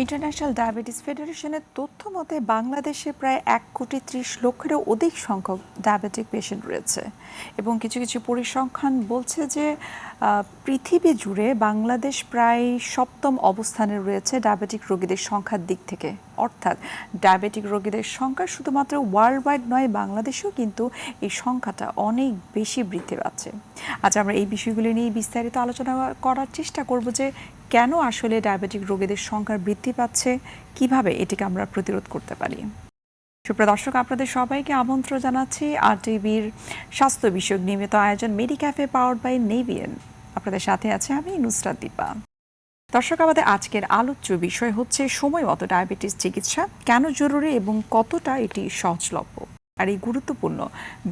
International diabetes ফেডারেশনের তথ্য মতে বাংলাদেশে প্রায় 1,30,00,000-এরও অধিক সংখ্যক ডায়াবেটিক পেশেন্ট রয়েছে এবং কিছু কিছু পরিসংখ্যান বলছে যে পৃথিবী জুড়ে বাংলাদেশ প্রায় সপ্তম অবস্থানে রয়েছে ডায়াবেটিক রোগীদের সংখ্যার দিক থেকে। অর্থাৎ ডায়াবেটিক রোগীদের সংখ্যা শুধুমাত্র ওয়ার্ল্ড ওয়াইড নয়, বাংলাদেশেও কিন্তু এই সংখ্যাটা অনেক বেশি বৃদ্ধি পাচ্ছে। আজ আমরা এই বিষয়গুলি নিয়ে বিস্তারিত আলোচনা করার চেষ্টা করব যে কেন আসলে ডায়াবেটিক রোগীদের সংখ্যা বৃদ্ধি পাচ্ছে, কিভাবে এটিকে আমরা প্রতিরোধ করতে পারি। সুপ্রিয় দর্শক, আপনাদের সবাইকে আমন্ত্রণ জানাচ্ছি RTVর স্বাস্থ্য বিষয়ক নিয়মিত আয়োজন মেডিক্যাফে পাওয়ার্ড বাই নেভিয়ান। আপনাদের সাথে আছে আমি নুসরাত দীপা। দর্শক, আমাদের আজকের আলোচ্য বিষয় হচ্ছে সময় মতো ডায়াবেটিস চিকিৎসা কেন জরুরি এবং কতটা এটি সহজলভ্য। আর এই গুরুত্বপূর্ণ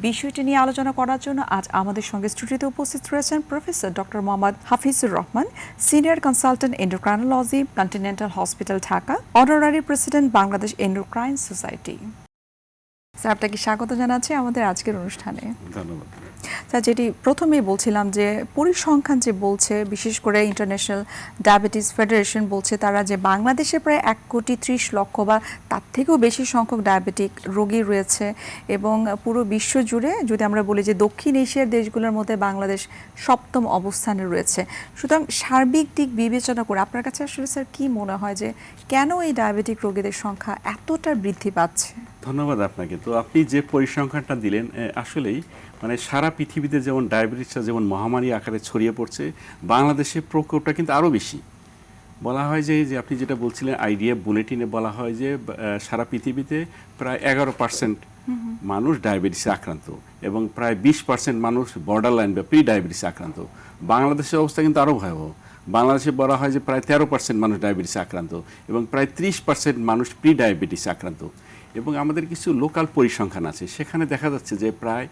বিষয়টি নিয়ে আলোচনা করার জন্য আজ আমাদের সঙ্গে স্টুডিওতে উপস্থিত রয়েছেন professor doctor Mohammad Hafizur Rahman, senior consultant endocrinology, continental hospital Dhaka, honorary president Bangladesh endocrine society. Sir, আপনাকে স্বাগত জানাচ্ছি আমাদের আজকের অনুষ্ঠানে। ধন্যবাদ। স্যার, যেটি প্রথমেই বলছিলাম যে পরিসংখ্যান যে বলছে, বিশেষ করে ইন্টারন্যাশনাল ডায়াবেটিস ফেডারেশন বলছে তারা যে বাংলাদেশে প্রায় 1,30,00,000 বা তার থেকেও বেশি সংখ্যক ডায়াবেটিক রোগী রয়েছে এবং পুরো বিশ্ব জুড়ে যদি আমরা বলি যে দক্ষিণ এশিয়ার দেশগুলোর মধ্যে বাংলাদেশ সপ্তম অবস্থানে রয়েছে। সুতরাং সার্বিক দিক বিবেচনা করে আপনার কাছে আসলে স্যার কি মনে হয় যে কেন এই ডায়াবেটিক রোগীদের সংখ্যা এতটা বৃদ্ধি পাচ্ছে? ধন্যবাদ আপনাকে। তো আপনি যে পরিসংখ্যানটা দিলেন, আসলেই মানে সারা পৃথিবীতে যেমন ডায়াবেটিসটা যেমন মহামারী আকারে ছড়িয়ে পড়ছে, বাংলাদেশে প্রকোপটা কিন্তু আরও বেশি। বলা হয় যে আপনি যেটা বলছিলেন আইডিএফ বুলেটিনে বলা হয় যে সারা পৃথিবীতে প্রায় 11% মানুষ ডায়াবেটিসে আক্রান্ত এবং প্রায় 20% মানুষ বর্ডার লাইন বা প্রি ডায়াবেটিসে আক্রান্ত। বাংলাদেশের অবস্থা কিন্তু আরও ভয়াবহ। বাংলাদেশে বলা হয় যে প্রায় 13% মানুষ ডায়াবেটিসে আক্রান্ত এবং প্রায় 30% মানুষ প্রি ডায়াবেটিসে আক্রান্ত। এবং আমাদের কিছু লোকাল পরিসংখ্যান আছে, সেখানে দেখা যাচ্ছে যে প্রায়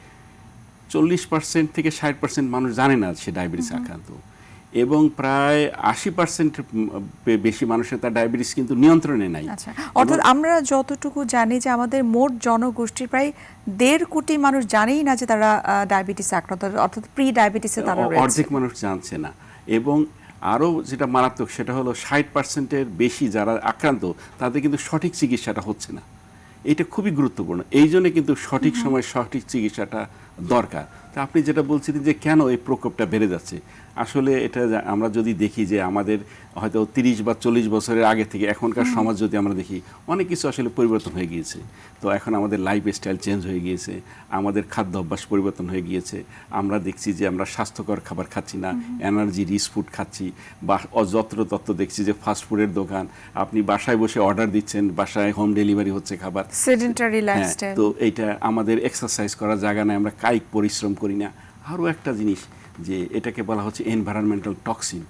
40% থেকে 60% মানুষ জানে না সে ডায়াবেটিসে আক্রান্ত এবং প্রায় 80% বেশি মানুষের তার ডায়াবেটিস কিন্তু নিয়ন্ত্রণে নাই। আচ্ছা, অর্থাৎ আমরা যতটুকু জানি যে আমাদের মোট জনগোষ্ঠীর প্রায় 1.5 কোটি মানুষ জানেই না যে তারা ডায়াবেটিসে আক্রান্ত, অর্থাৎ প্রি ডায়াবেটিসে তারা রয়েছে। অর্ধেক মানুষ জানছে না। এবং আরও যেটা মারাত্মক সেটা হলো 60%-এর বেশি যারা আক্রান্ত তাদের কিন্তু সঠিক চিকিৎসাটা হচ্ছে না। এটা খুবই গুরুত্বপূর্ণ। এই জন্য কিন্তু সঠিক সময় সঠিক চিকিৎসাটা দরকার। তা আপনি যেটা বলছিলেন যে কেন এই প্রকোপটা বেড়ে যাচ্ছে, আসলে এটা আমরা যদি দেখি যে আমাদের হয়তো 30 বা 40 বছরের আগে থেকে এখনকার সমাজ যদি আমরা দেখি, অনেক কিছু আসলে পরিবর্তন হয়ে গিয়েছে। তো এখন আমাদের লাইফ স্টাইল চেঞ্জ হয়ে গিয়েছে, আমাদের খাদ্য অভ্যাস পরিবর্তন হয়ে গিয়েছে। আমরা দেখছি যে আমরা স্বাস্থ্যকর খাবার খাচ্ছি না, এনার্জি রিচ ফুড খাচ্ছি, বা যত্রতত্র দেখছি যে ফাস্ট ফুডের দোকান, আপনি বাসায় বসে অর্ডার দিচ্ছেন, বাসায় হোম ডেলিভারি হচ্ছে খাবার। Sedentary lifestyle. তো এইটা আমাদের এক্সারসাইজ করার জায়গা নেই, আমরা কায়িক পরিশ্রম করি না। আরও একটা জিনিস যে এটাকে বলা হচ্ছে এনভায়রনমেন্টাল টক্সিন,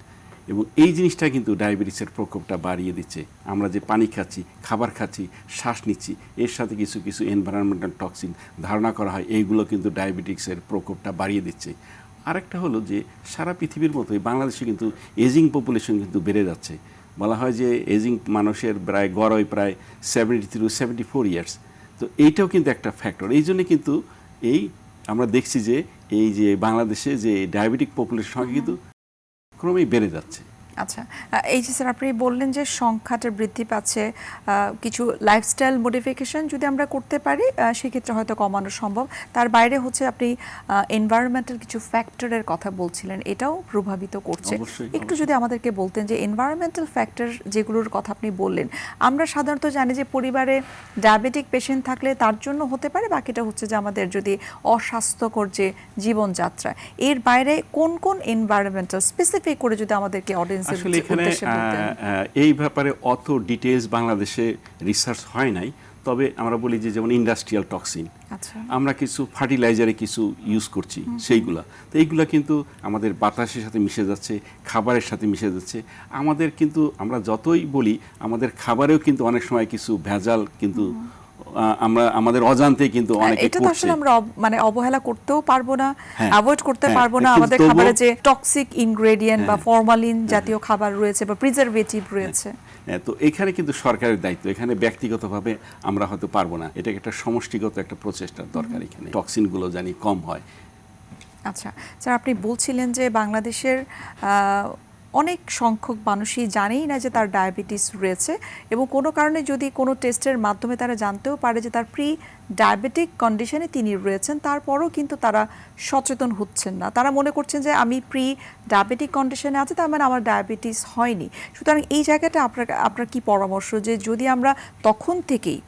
এবং এই জিনিসটা কিন্তু ডায়াবেটিসের প্রকোপটা বাড়িয়ে দিচ্ছে। আমরা যে পানি খাচ্ছি, খাবার খাচ্ছি, শ্বাস নিচ্ছি, এর সাথে কিছু কিছু এনভায়রনমেন্টাল টক্সিন ধারণা করা হয় এইগুলো কিন্তু ডায়াবেটিক্সের প্রকোপটা বাড়িয়ে দিচ্ছে। আরেকটা হলো যে সারা পৃথিবীর মতোই বাংলাদেশে কিন্তু এজিং পপুলেশন কিন্তু বেড়ে যাচ্ছে। বলা হয় যে এজিং মানুষের প্রায় গড়ই প্রায় 70 to 74 ইয়ার্স। তো এইটাও কিন্তু একটা ফ্যাক্টর। এই জন্য কিন্তু এই আমরা দেখছি যে এই যে বাংলাদেশে যে ডায়াবেটিক পপুলেশন সংখ্যা কিন্তু ক্রমেই বেড়ে যাচ্ছে। আচ্ছা, এই যে স্যার আপনি বললেন যে সংখ্যাটা বৃদ্ধি পাচ্ছে, কিছু লাইফস্টাইল মডিফিকেশন যদি আমরা করতে পারি সেক্ষেত্রে হয়তো কমানো সম্ভব। তার বাইরে হচ্ছে আপনি এনভায়রনমেন্টাল কিছু ফ্যাক্টরের কথা বলছিলেন, এটাও প্রভাবিত করছে। একটু যদি আমাদেরকে বলতেন যে এনভায়রনমেন্টাল ফ্যাক্টর যেগুলোর কথা আপনি বললেন, আমরা সাধারণত জানি যে পরিবারে ডায়াবেটিক পেশেন্ট থাকলে তার জন্য হতে পারে, বাকিটা হচ্ছে যে আমাদের যদি অস্বাস্থ্যকর যে জীবনযাত্রা, এর বাইরে কোন কোন এনভায়রনমেন্টাল স্পেসিফিক করে যদি আমাদেরকে অডিয়েন্স আসলে এখানে এই ব্যাপারে অত ডিটেলস বাংলাদেশে রিসার্চ হয় নাই। তবে আমরা বলি যে যেমন ইন্ডাস্ট্রিয়াল টক্সিন, আমরা কিছু ফার্টিলাইজারে কিছু ইউজ করছি, সেইগুলা তো এইগুলা কিন্তু আমাদের বাতাসের সাথে মিশে যাচ্ছে, খাবারের সাথে মিশে যাচ্ছে। আমাদের কিন্তু আমরা যতই বলি আমাদের খাবারেও কিন্তু অনেক সময় কিছু ভেজাল কিন্তু আমরা আমাদের অজান্তে কিন্তু অনেকে এটা তো আসলে আমরা মানে অবহেলা করতেও পারবো না, অ্যাভয়েড করতে পারবো না। আমাদের খাবারে যে টক্সিক ইনগ্রেডিয়েন্ট বা ফরমালিন জাতীয় খাবার রয়েছে বা প্রিজারভেটিভ রয়েছে, তো এখানে কিন্তু সরকারের দায়িত্ব, এখানে ব্যক্তিগতভাবে আমরা হয়তো পারবো না। এটাকে একটা সমষ্টিগত একটা প্রচেষ্টার দরকার, এখানে টক্সিনগুলো জানি কম হয়। আচ্ছা স্যার, আপনি বলছিলেন যে বাংলাদেশের অনেক সংখ্যক মানুষই জানেই না যে তার ডায়াবেটিস রয়েছে, এবং কোনো কারণে যদি কোনো টেস্টের মাধ্যমে তারা জানতেও পারে যে তার প্রি ডায়াবেটিক কন্ডিশনে তিনি রয়েছেন, তারপরও কিন্তু তারা সচেতন হচ্ছেন না। তারা মনে করছেন যে আমি প্রি ডায়াবেটিক কন্ডিশনে আছি, তার মানে আমার ডায়াবেটিস হয়নি। সুতরাং এই জায়গাটা আপনার কি পরামর্শ, যে যদি আমরা তখন থেকেই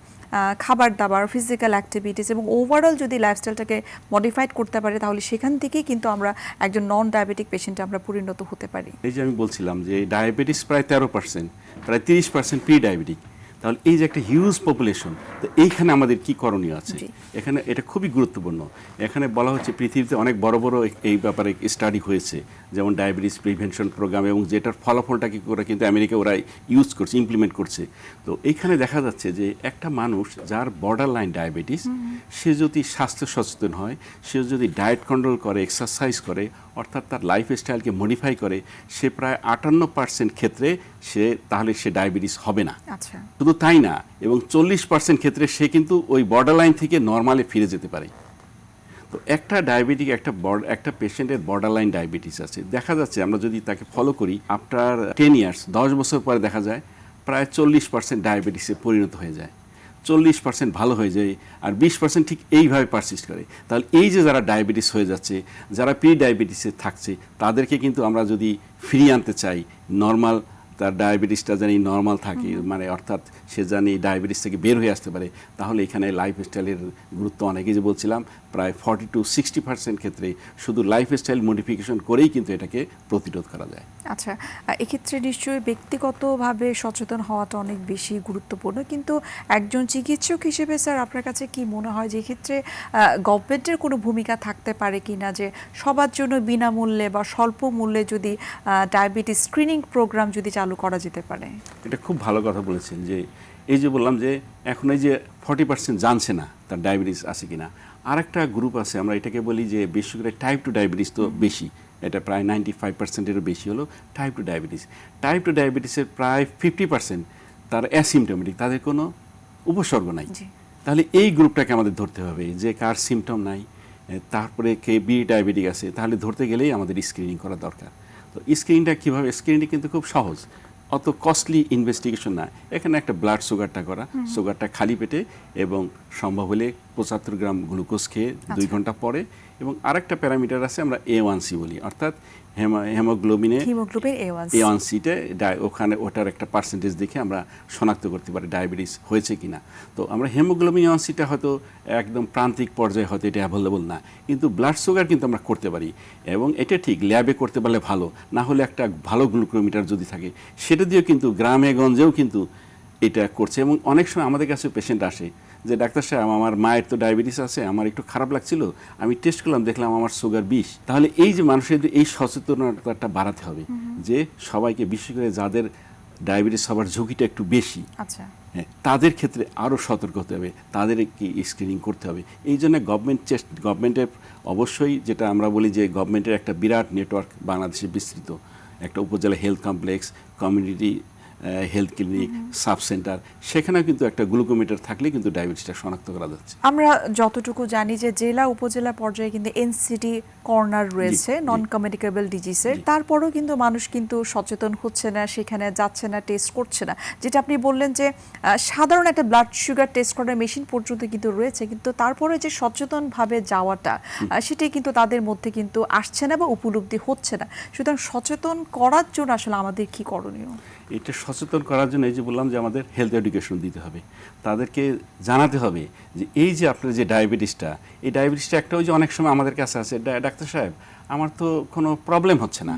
খাবার দাবার, ফিজিক্যাল অ্যাক্টিভিটিস এবং ওভারঅল যদি লাইফস্টাইলটাকে মডিফাইড করতে পারি, তাহলে সেখান থেকেই কিন্তু আমরা একজন নন ডায়াবেটিক পেশেন্টে আমরা পরিণত হতে পারি? এই যে আমি বলছিলাম যে ডায়াবেটিস প্রায় 13%, প্রায় 30% প্রি ডায়াবেটিক, তাহলে এই যে একটা হিউজ পপুলেশন, তো এইখানে আমাদের কি করণীয় আছে? এখানে এটা খুবই গুরুত্বপূর্ণ। এখানে বলা হচ্ছে পৃথিবীতে অনেক বড় বড় এই ব্যাপারে স্টাডি হয়েছে, যেমন ডায়াবেটিস প্রিভেনশন প্রোগ্রাম, এবং যেটার ফলাফলটাকে ওরা কিন্তু আমেরিকা ওরা ইউজ করছে, ইমপ্লিমেন্ট করছে। তো এইখানে দেখা যাচ্ছে যে একটা মানুষ যার বর্ডার লাইন ডায়াবেটিস, সে যদি স্বাস্থ্য সচেতন হয়, সে যদি ডায়েট কন্ট্রোল করে, এক্সারসাইজ করে, অর্থাৎ তার লাইফস্টাইলকে মডিফাই করে, সে প্রায় 58% ক্ষেত্রে তাহলে সে ডায়াবেটিস হবে না। আচ্ছা, শুধু তাই না, এবং 40% ক্ষেত্রে সে কিন্তু ওই বর্ডার লাইন থেকে নর্মালে ফিরে যেতে পারে। তো একটা ডায়াবেটিক একটা পেশেন্টের বর্ডার লাইন ডায়াবেটিস আছে, দেখা যাচ্ছে আমরা যদি তাকে ফলো করি, আফটার 10 ইয়ার্স, 10 বছর পরে দেখা যায় প্রায় 40% ডায়াবেটিসে পরিণত হয়ে যায়, 40% ভালো হয়ে যায়, আর 20% ঠিক এইভাবে পারসিস্ট করে। তাহলে এই যে যারা ডায়াবেটিস হয়ে যাচ্ছে, যারা প্রি ডায়াবেটিসে থাকছে, তাদেরকে কিন্তু আমরা যদি ফিরিয়ে আনতে চাই, নর্মাল তার ডায়াবেটিসটা জানি নর্মাল থাকে, মানে অর্থাৎ সে জানি ডায়াবেটিস থেকে বের হয়ে আসতে পারে, তাহলে এখানে লাইফস্টাইলের গুরুত্ব অনেক। যে বলছিলাম প্রায় 40 to 60% ক্ষেত্রে শুধু লাইফস্টাইল মডিফিকেশন করেই কিন্তু এটাকে প্রতিরোধ করা যায়। আচ্ছা, এক্ষেত্রে নিশ্চয়ই ব্যক্তিগতভাবে সচেতন হওয়াটা অনেক বেশি গুরুত্বপূর্ণ, কিন্তু একজন চিকিৎসক হিসেবে স্যার আপনার কাছে কি মনে হয় যে এক্ষেত্রে গভর্নমেন্টের কোনো ভূমিকা থাকতে পারে কি না, যে সবার জন্য বিনামূল্যে বা স্বল্প মূল্যে যদি ডায়াবেটিস স্ক্রিনিং প্রোগ্রাম যদি চালু করা যেতে পারে? এটা খুব ভালো কথা বলেছেন। যে এই যে বললাম যে এখন এই যে 40% জানছে না তার ডায়াবেটিস আছে কিনা, আর একটা গ্রুপ আছে, আমরা এটাকে বলি যে বিশেষ করে টাইপ 2 ডায়াবেটিস তো বেশি, এটা প্রায় 95%-এরও বেশি হলো টাইপ 2 ডায়াবেটিস। টাইপ 2 ডায়াবেটিসের প্রায় 50% তার অ্যাসিমটোমেটিক, তাদের কোনো উপসর্গ নাই। তাহলে এই গ্রুপটাকে আমাদের ধরতে হবে, যে কার সিমটম নাই, তারপরে কে বি ডায়াবেটিক আছে, তাহলে ধরতে গেলেই আমাদের স্ক্রিনিং করা দরকার। তো স্ক্রিনিংটা কীভাবে? স্ক্রিনিং কিন্তু খুব সহজ, অত কস্টলি ইনভেস্টিগেশন না। এখানে একটা ব্লাড সুগারটা করা, সুগারটা খালি পেটে এবং সম্ভব হলে 75 গ্রাম গ্লুকোজ খেয়ে 2 ঘন্টা পরে, এবং আরেকটা প্যারামিটার আছে আমরা A1C বলি, অর্থাৎ হিমোগ্লোবিন A1Cটা, ওখানে ওটার একটা পার্সেন্টেজ দেখে আমরা শনাক্ত করতে পারি ডায়াবেটিস হয়েছে কিনা। তো আমরা হিমোগ্লোবিন A1Cটা হয়তো একদম প্রান্তিক পর্যায়ে হয়তো এটা অ্যাভেলেবল না, কিন্তু ব্লাড সুগার কিন্তু আমরা করতে পারি, এবং এটা ঠিক ল্যাবে করতে পারলে ভালো, না হলে একটা ভালো গ্লুকোমিটার যদি থাকে সেটা দিয়েও কিন্তু গ্রামে গঞ্জেও কিন্তু এটা করছে। এবং অনেক সময় আমাদের কাছে পেশেন্ট আসে যে ডাক্তার সাহেব, আমার মায়ের তো ডায়াবেটিস আছে, আমার একটু খারাপ লাগছিল, আমি টেস্ট করলাম, দেখলাম আমার সুগার 20। তাহলে এই যে মানুষের এই সচেতনতাটা বাড়াতে হবে, যে সবাইকে, বিশেষ করে যাদের ডায়াবেটিস হওয়ার ঝুঁকিটা একটু বেশি, আচ্ছা, তাদের ক্ষেত্রে আরও সতর্ক হতে হবে, তাদেরকে স্ক্রিনিং করতে হবে। এই জন্য গভর্নমেন্টের অবশ্যই, যেটা আমরা বলি যে গভর্নমেন্টের একটা বিরাট নেটওয়ার্ক বাংলাদেশে বিস্তৃত, একটা উপজেলা health complex, community health clinic, sub centre, সেখানেও কিন্তু একটা গ্লুকোমিটার থাকলে কিন্তু ডায়াবেটিসটা শনাক্ত করা যাচ্ছে। আমরা যতটুকু জানি যে জেলা উপজেলা পর্যায়ে কিন্তু এনসিডি কর্নার রয়েছে নন কমিউনিকেবল ডিজিজের, তারপরেও কিন্তু মানুষ কিন্তু সচেতন হচ্ছে না, সেখানে যাচ্ছে না, টেস্ট করছে না। যেটা আপনি বললেন যে সাধারণ একটা ব্লাড সুগার টেস্ট করার মেশিন পর্যন্ত কিন্তু রয়েছে, কিন্তু তারপরে যে সচেতনভাবে যাওয়াটা, সেটাই কিন্তু তাদের মধ্যে কিন্তু আসছে না বা উপলব্ধি হচ্ছে না। সুতরাং সচেতন করার জন্য আসলে আমাদের কি করণীয়? এটা সচেতন করার জন্য এই যে বললাম যে আমাদের হেলথ এডুকেশন দিতে হবে, তাদেরকে জানাতে হবে যে এই যে আপনার যে ডায়াবেটিসটা, এই ডায়াবেটিসটা একটা ওই যে অনেক সময় আমাদের কাছে আছে, ডাক্তার সাহেব আমার তো কোনো প্রবলেম হচ্ছে না,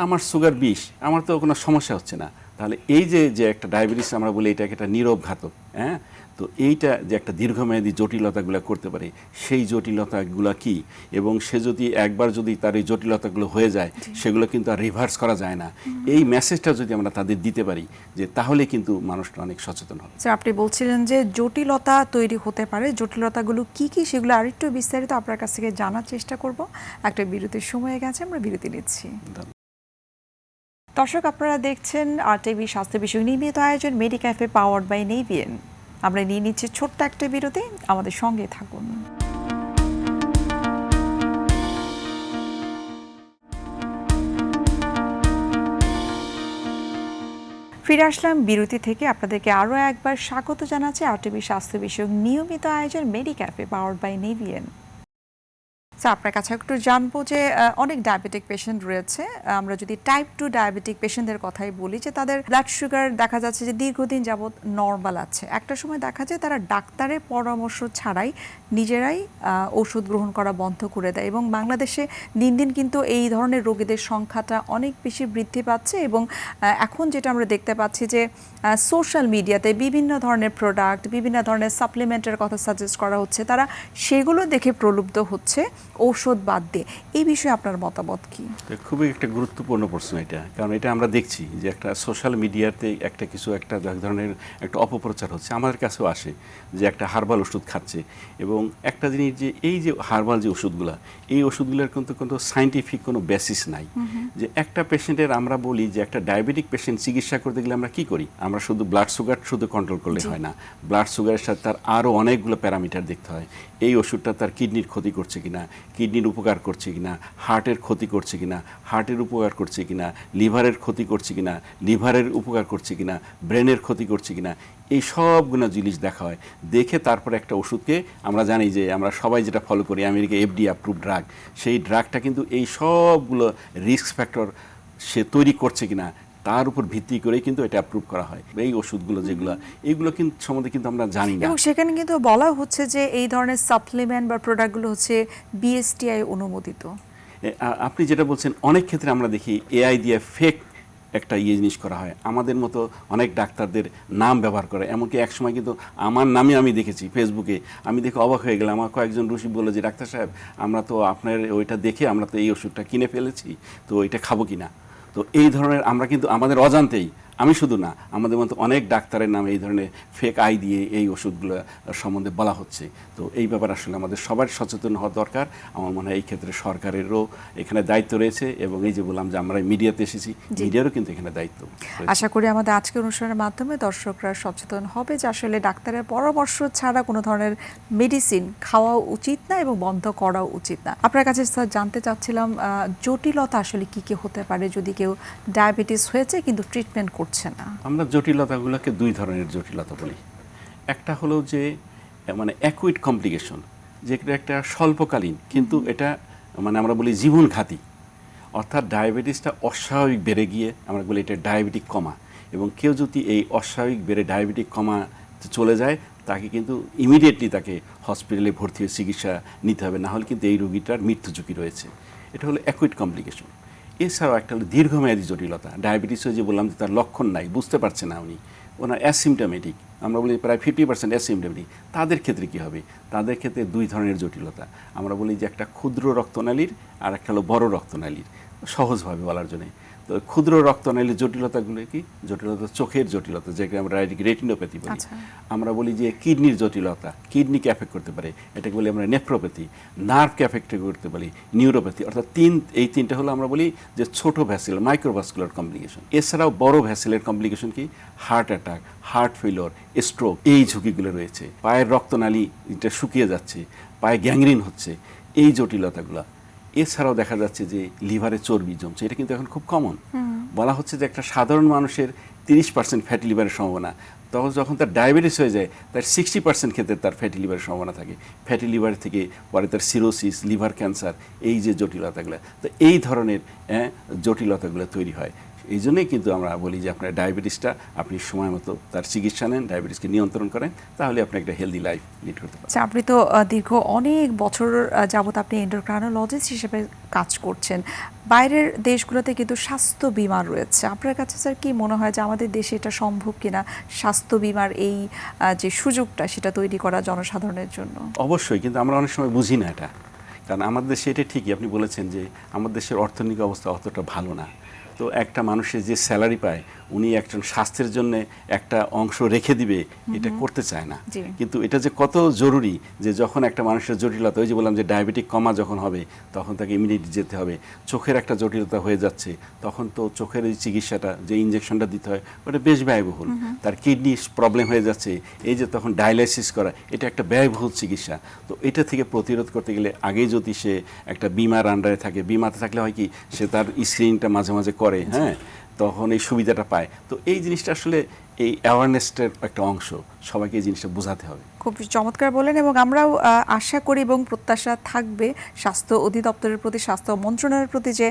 আমার সুগার 20, আমার তো কোনো সমস্যা হচ্ছে না। তাহলে এই যে একটা ডায়াবেটিস আমরা বলি এটাকে একটা নীরব ঘাতক, হ্যাঁ, তো এইটা যে একটা দীর্ঘমেয়াদী জটিলতাগুলো করতে পারে, সেই জটিলতাগুলো কি, এবং সে যদি একবার যদি তার এই জটিলতাগুলো হয়ে যায়, সেগুলো কিন্তু আর রিভার্স করা যায় না। এই মেসেজটা যদি আমরা তাদের দিতে পারি, যে তাহলে কিন্তু মানুষটা অনেক সচেতন হবে। স্যার, আপনি বলছিলেন যে জটিলতা তৈরি হতে পারে, জটিলতাগুলো কি কি সেগুলো আরেকটু বিস্তারিত আপনার কাছ থেকে জানার চেষ্টা করব। একটা বিরতির সময় গেছে, আমরা বিরতি নিচ্ছি। দর্শক, আপনারা দেখছেন RTV স্বাস্থ্য বিষয়ক নিয়মিত আয়োজন মেডিক্যাফে পাওয়ার্ড বাই নেভিয়েন। আমরা নিয়ে নিচ্ছি ছোট্ট একটা বিরতি, আমাদের সঙ্গে থাকুন। ফিরে আসলাম বিরতি থেকে। আপনাদেরকে আরও একবার স্বাগত জানাচ্ছি আরটিভি স্বাস্থ্য বিষয়ক নিয়মিত আয়োজন মেডিক্যাফে পাওয়ার্ড বাই নেভিয়েন। আপনার কাছে একটু জানবো যে অনেক ডায়াবেটিক পেশেন্ট রয়েছে। আমরা যদি টাইপ 2 ডায়াবেটিক পেশেন্টদের কথাই বলি, যে তাদের ব্লাড সুগার দেখা যাচ্ছে যে দীর্ঘদিন যাবৎ নর্মাল আছে, একটা সময় দেখা যায় তারা ডাক্তারের পরামর্শ ছাড়াই নিজেরাই ওষুধ গ্রহণ করা বন্ধ করে দেয়, এবং বাংলাদেশে দিন দিন কিন্তু এই ধরনের রোগীদের সংখ্যাটা অনেক বেশি বৃদ্ধি পাচ্ছে। এবং এখন যেটা আমরা দেখতে পাচ্ছি যে সোশ্যাল মিডিয়াতে বিভিন্ন ধরনের প্রোডাক্ট, বিভিন্ন ধরনের সাপ্লিমেন্টের কথা সাজেস্ট করা হচ্ছে, তারা সেগুলো দেখে প্রলুব্ধ হচ্ছে ঔষধ বাদ দিয়ে। এই বিষয়ে আপনার মতামত কি? খুবই একটা গুরুত্বপূর্ণ প্রশ্ন এটা, কারণ এটা আমরা দেখছি যে একটা সোশ্যাল মিডিয়াতে একটা ধরনের একটা অপপ্রচার হচ্ছে, আমাদের কাছেও আসে যে একটা হার্বাল ওষুধ খাচ্ছে। এবং একটা জিনিস যে এই যে হার্বাল যে ওষুধগুলো, এই ওষুধগুলোর কিন্তু সায়েন্টিফিক কোনো বেসিস নাই। যে একটা পেশেন্টের আমরা বলি যে একটা ডায়াবেটিক পেশেন্ট চিকিৎসা করতে গেলে আমরা কি করি, আমরা শুধু ব্লাড সুগার কন্ট্রোল করলে হয় না, ব্লাড সুগারের সাথে তার আরও অনেকগুলো প্যারামিটার দেখতে হয়। এই ওষুধটা তার কিডনির ক্ষতি করছে কিনা, কিডনির উপকার করছে কিনা, হার্টের ক্ষতি করছে কিনা, হার্টের উপকার করছে কিনা, লিভারের ক্ষতি করছে কিনা, লিভারের উপকার করছে কিনা, ব্রেনের ক্ষতি করছে কিনা, এই সবগুলো জিনিস দেখা হয়। দেখে তারপরে একটা ওষুধকে আমরা জানি যে আমরা সবাই যেটা ফলো করি, আমেরিকা FDA অ্যাপ্রুভ ড্রাগ, সেই ড্রাগটা কিন্তু এই সবগুলো রিস্ক ফ্যাক্টর সে তৈরি করছে কিনা তার উপর ভিত্তি করেই কিন্তু এটা অ্যাপ্রুভ করা হয়। এই ওষুধগুলো যেগুলো, এইগুলো কিন্তু সম্বন্ধে কিন্তু আমরা জানি না। এবং সেখানে কিন্তু বলা হচ্ছে যে এই ধরনের সাপ্লিমেন্ট বা প্রোডাক্টগুলো হচ্ছে BSTI অনুমোদিত। আপনি যেটা বলছেন, অনেক ক্ষেত্রে আমরা দেখি AI দিয়ে ফেক একটা জিনিস করা হয়, আমাদের মতো অনেক ডাক্তারদের নাম ব্যবহার করে। এমনকি এক সময় কিন্তু আমার নামে আমি দেখেছি ফেসবুকে, আমি দেখে অবাক হয়ে গেলাম। আমার কয়েকজন রসিক বললো যে ডাক্তার সাহেব, আমরা তো আপনার ওইটা দেখে আমরা তো এই ওষুধটা কিনে ফেলেছি, তো এটা খাবো কিনা। তো এই ধরনের আমরা কিন্তু আমাদের অজান্তেই, আমি শুধু না, আমাদের মতো অনেক ডাক্তারের নামে এই ধরনের ফেক আই দিয়ে এই ওষুধগুলো সম্বন্ধে বলা হচ্ছে। তো এই ব্যাপারে আসলে আমাদের সবার সচেতন হওয়া দরকার। আমার মনে হয় এই ক্ষেত্রে সরকারেরও এখানে দায়িত্ব রয়েছে, এবং এই যে বললাম যে আমরা মিডিয়াতে এসেছি, মিডিয়ারও কিন্তু এখানে দায়িত্ব রয়েছে। আশা করি আমাদের আজকের অনুষ্ঠানের মাধ্যমে দর্শকরা সচেতন হবে যে আসলে ডাক্তারের পরামর্শ ছাড়া কোনো ধরনের মেডিসিন খাওয়া উচিত না এবং বন্ধ করাও উচিত না। আপনার কাছে স্যার জানতে চাচ্ছিলাম জটিলতা আসলে কি কি হতে পারে যদি কেউ ডায়াবেটিস হয়েছে কিন্তু ট্রিটমেন্ট করছে না? আমরা জটিলতাগুলোকে দুই ধরনের জটিলতা বলি। একটা হলো যে মানে অ্যাকুইট কমপ্লিকেশন, যেটা একটা স্বল্পকালীন, কিন্তু এটা মানে আমরা বলি জীবনঘাতী। অর্থাৎ ডায়াবেটিসটা অস্বাভাবিক বেড়ে গিয়ে আমরা বলি এটা ডায়াবেটিক কমা, এবং কেউ যদি এই অস্বাভাবিক বেড়ে ডায়াবেটিক কমা চলে যায়, তাকে কিন্তু ইমিডিয়েটলি তাকে হসপিটালে ভর্তি হয়ে চিকিৎসা নিতে হবে, না হলে কিন্তু এই রোগীটার মৃত্যু ঝুঁকি রয়েছে। এটা হলো অ্যাকুইট কমপ্লিকেশন। এছাড়াও একটা হলো দীর্ঘমেয়াদী জটিলতা। ডায়াবেটিস যে বললাম যে তার লক্ষণ নাই, বুঝতে পারছে না উনি, ওনার অ্যাসিমটোমেটিক, আমরা বলি প্রায় 50% অ্যাসিমটোমেটিক। তাদের ক্ষেত্রে কী হবে? তাদের ক্ষেত্রে দুই ধরনের জটিলতা। আমরা বলি যে একটা ক্ষুদ্র রক্তনালীর আর একটা হলো বড় রক্তনালীর, সহজভাবে বলার জন্যে। তো ক্ষুদ্র রক্তনালীর জটিলতাগুলো কি? জটিলতা চোখের জটিলতা, যেটাকে আমরা রেটিনোপ্যাথি বলি। আমরা বলি যে কিডনির জটিলতা, কিডনিকে এফেক্ট করতে পারে, এটাকে বলি আমরা নেফ্রোপ্যাথি। নার্ভকে এফেক্ট করতে পারি নিউরোপ্যাথি। অর্থাৎ এই তিনটা হলো আমরা বলি যে ছোট ভ্যাসেল, মাইক্রোভাস্কুলার কমপ্লিকেশন। এছাড়াও বড় ভ্যাসেলের কমপ্লিকেশন কি? Heart attack, heart failure, stroke, এই ঝুঁকিগুলো রয়েছে। পায়ের রক্তনালী এটা শুকিয়ে যাচ্ছে, পায়ে গ্যাংরিন হচ্ছে, এই জটিলতাগুলো। এছাড়াও দেখা যাচ্ছে যে লিভারে চর্বি জমছে, এটা কিন্তু এখন খুব কমন। বলা হচ্ছে যে একটা সাধারণ মানুষের 30% ফ্যাটি লিভারের সম্ভাবনা, তখন যখন তার ডায়াবেটিস হয়ে যায় তার 60% ক্ষেত্রে তার ফ্যাটি লিভারের সম্ভাবনা থাকে। ফ্যাটি লিভার থেকে পরে তার সিরোসিস, লিভার ক্যান্সার, এই যে জটিলতাগুলো, তো এই ধরনের জটিলতাগুলো তৈরি হয়। এই জন্যই কিন্তু আমরা বলি যে আপনার ডায়াবেটিসটা আপনি সময় মতো তার চিকিৎসা নেন, ডায়াবেটিসকে নিয়ন্ত্রণ করেন, তাহলে আপনি একটা হেলদি লাইফ লিড করতে পারেন। আপনি তো দীর্ঘ অনেক বছর যাবত আপনি এন্ডোক্রাইনোলজিস্ট হিসেবে কাজ করছেন। বাইরের দেশগুলোতে কিন্তু স্বাস্থ্য বিমা রয়েছে। আপনার কাছে স্যার কি মনে হয় যে আমাদের দেশে এটা সম্ভব কিনা, স্বাস্থ্য বিমার এই যে সুযোগটা সেটা তৈরি করা জনসাধারণের জন্য? অবশ্যই, কিন্তু আমরা অনেক সময় বুঝি না এটা। কারণ আমাদের দেশে এটা ঠিকই আপনি বলেছেন যে আমাদের দেশের অর্থনৈতিক অবস্থা অতটা ভালো না। তো একটা মানুষের যে স্যালারি পায়, উনি একজন স্বাস্থ্যের জন্য একটা অংশ রেখে দিবে, এটা করতে চায় না। কিন্তু এটা যে কত জরুরি, যে যখন একটা মানুষের জটিলতা, ওই যে বললাম যে ডায়াবেটিক কমা যখন হবে তখন তাকে ইমিডিয়েটলি যেতে হবে। চোখের একটা জটিলতা হয়ে যাচ্ছে, তখন তো চোখের এই চিকিৎসাটা, যে ইঞ্জেকশনটা দিতে হয়, ওটা বেশ ব্যয়বহুল। তার কিডনি প্রবলেম হয়ে যাচ্ছে, এই যে তখন ডায়ালাইসিস করা, এটা একটা ব্যয়বহুল চিকিৎসা। তো এটা থেকে প্রতিরোধ করতে গেলে আগেই যদি সে একটা বিমার আন্ডারে থাকে, বিমাতে থাকলে হয় কি, সে তার স্ক্রিনিংটা মাঝে মাঝে করে, করে, হ্যাঁ, তখন এই সুবিধাটা পায়। তো এই জিনিসটা আসলে এই অ্যাওয়ারনেসটার একটা অংশ, সবাইকে এই জিনিসটা বোঝাতে হবে। খুব চমৎকার বলেন, এবং আমরাও আশা করি এবং প্রত্যাশা থাকবে স্বাস্থ্য অধিদপ্তরের প্রতি, স্বাস্থ্য মন্ত্রণালয়ের প্রতি, যে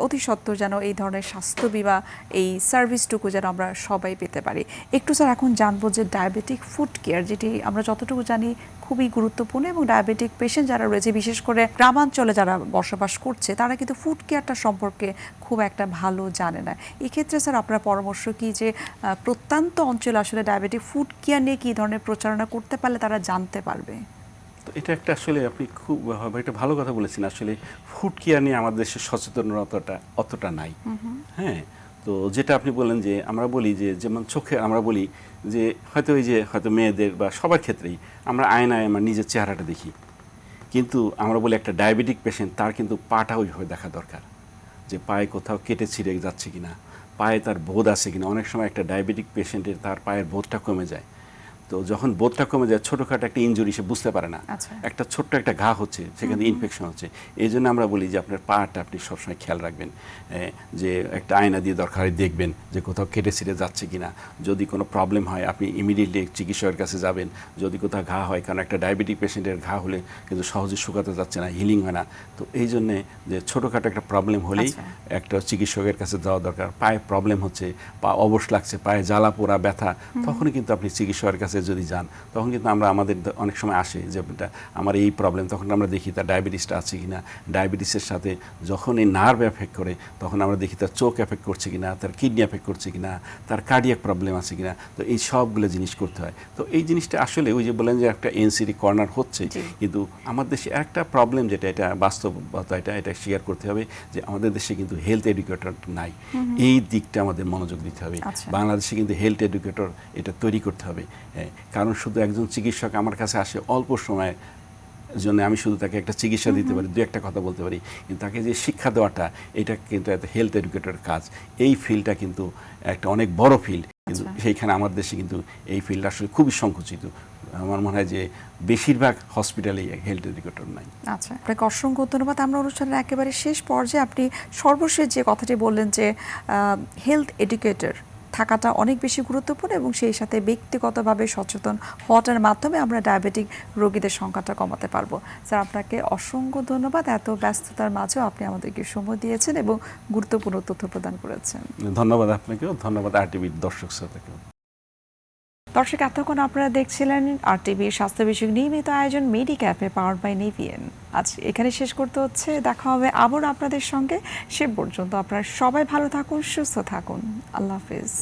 অতি সত্বর যেন এই ধরনের স্বাস্থ্য বিমা, এই সার্ভিসটুকু যেন আমরা সবাই পেতে পারি। একটু স্যার এখন জানবো যে ডায়াবেটিক ফুড কেয়ার, যেটি আমরা যতটুকু জানি খুবই গুরুত্বপূর্ণ, এবং ডায়াবেটিক পেশেন্ট যারা রয়েছে বিশেষ করে গ্রামাঞ্চলে যারা বসবাস করছে তারা কিন্তু ফুড কেয়ারটা সম্পর্কে খুব একটা ভালো জানে না। এক্ষেত্রে স্যার আপনার পরামর্শ কি, যে প্রত্যন্ত অঞ্চলে আসলে ডায়াবেটিক ফুড কেয়ার নিয়ে কী ধরনের প্রচারণা করতে পারলে তারা জানতে পারবে? তো এটা একটা আসলে আপনি খুব একটা ভালো কথা বলেছেন। আসলে ফুড কেয়ার নিয়ে আমাদের দেশের সচেতনতাটা অতটা নাই। হ্যাঁ, তো যেটা আপনি বললেন যে আমরা বলি যে যেমন চোখে আমরা বলি যে হয়তো এই যে হয়তো মেয়েদের বা সবার ক্ষেত্রেই আমরা আয়নায় আমার নিজের চেহারাটা দেখি, কিন্তু আমরা বলি একটা ডায়াবেটিক পেশেন্ট তার কিন্তু পাটা ওইভাবে দেখা দরকার, যে পায়ে কোথাও কেটে ছিঁড়ে যাচ্ছে কিনা, পায়ে তার বোধ আছে কিনা। অনেক সময় একটা ডায়াবেটিক পেশেন্টের তার পায়ের বোধটা কমে যায়। তো যখন বোধটা কমে যায়, ছোটোখাটো একটা ইনজুরি সে বুঝতে পারে না, একটা ছোট্ট একটা ঘা হচ্ছে, সেখানে ইনফেকশন হচ্ছে। এই জন্য আমরা বলি যে আপনার পাটা আপনি সবসময় খেয়াল রাখবেন, যে একটা আয়না দিয়ে দরকার দেখবেন যে কোথাও কেটে ছিঁড়ে যাচ্ছে কিনা। যদি কোনো প্রবলেম হয় আপনি ইমিডিয়েটলি চিকিৎসকের কাছে যাবেন। যদি কোথাও ঘা হয়, কারণ একটা ডায়াবেটিক পেশেন্টের ঘা হলে কিন্তু সহজে শুকাতে যাচ্ছে না, হিলিং হয় না। তো এই জন্যে যে ছোটোখাটো একটা প্রবলেম হলেই একটা চিকিৎসকের কাছে যাওয়া দরকার। পায়ে প্রবলেম হচ্ছে, পা অবশ লাগছে, পায়ে জ্বালা পোড়া ব্যথা, তখনই কিন্তু আপনি চিকিৎসকের কাছে যদি যান, তখন কিন্তু আমাদের অনেক সময় আসে যে আমার এই প্রবলেম, তখন আমরা দেখি তার ডায়াবেটিসটা আছে কিনা। ডায়াবেটিসের সাথে যখন এই নার্ভ এফেক্ট করে, তখন আমরা দেখি তার চোখ এফেক্ট করছে কিনা, তার কিডনি এফেক্ট করছে কিনা, তার কার্ডিয়াক প্রবলেম আছে কিনা। তো এই সবগুলো জিনিস করতে হয়। তো এই জিনিসটা আসলে ওই যে বলেন যে একটা এনসিডি কর্নার হচ্ছে, কিন্তু আমাদের দেশে একটা প্রবলেম যেটা, এটা বাস্তবতা, এটা স্বীকার করতে হবে যে আমাদের দেশে কিন্তু হেলথ এডুকেটর নাই। এই দিকটা আমাদের মনোযোগ দিতে হবে। বাংলাদেশে কিন্তু হেলথ এডুকেটর এটা তৈরি করতে হবে। কারণ শুধু একজন চিকিৎসক আমার কাছে আসে অল্প সময়ের জন্য, আমি শুধু তাকে একটা চিকিৎসা দিতে পারি, দু একটা কথা বলতে পারি, কিন্তু তাকে যে শিক্ষা দেওয়াটা, এটা কিন্তু হেলথ এডুকেটরের কাজ। এই ফিল্ডটা কিন্তু একটা অনেক বড় ফিল্ড, কিন্তু সেইখানে আমার দেশে কিন্তু এই ফিল্ড আসলে খুবই সংকুচিত। আমার মনে হয় যে বেশিরভাগ হসপিটালেই হেলথ এডুকেটর নাই। আচ্ছা, আপনাকে অসংখ্য ধন্যবাদ। আমরা অনুষ্ঠানের একেবারে শেষ পর্যায়ে আপনি সর্বশেষ যে কথাটি বললেন যে হেলথ এডুকেটর থাকাটা অনেক বেশি গুরুত্বপূর্ণ, এবং সেই সাথে ব্যক্তিগতভাবে সচেতন হওয়াটার মাধ্যমে আমরা ডায়াবেটিক রোগীদের সংখ্যাটা কমাতে পারবো। স্যার, আপনাকে অসংখ্য ধন্যবাদ। এত ব্যস্ততার মাঝেও আপনি আমাদেরকে সময় দিয়েছেন এবং গুরুত্বপূর্ণ তথ্য প্রদান করেছেন। ধন্যবাদ আপনাকেও, ধন্যবাদ আরটিভির দর্শক শ্রোতাকেও। দর্শক, এতক্ষণ আপনারা দেখছিলেন আরটিভির স্বাস্থ্য বিষয়ক নিয়মিত আয়োজন মেডিক্যাপে, পাওয়ার্ড বাই নিভিএন। আজ এখানে শেষ করতে হচ্ছে, দেখা হবে আবার আপনাদের সঙ্গে। সে পর্যন্ত আপনারা সবাই ভালো থাকুন, সুস্থ থাকুন। আল্লাহ হাফেজ।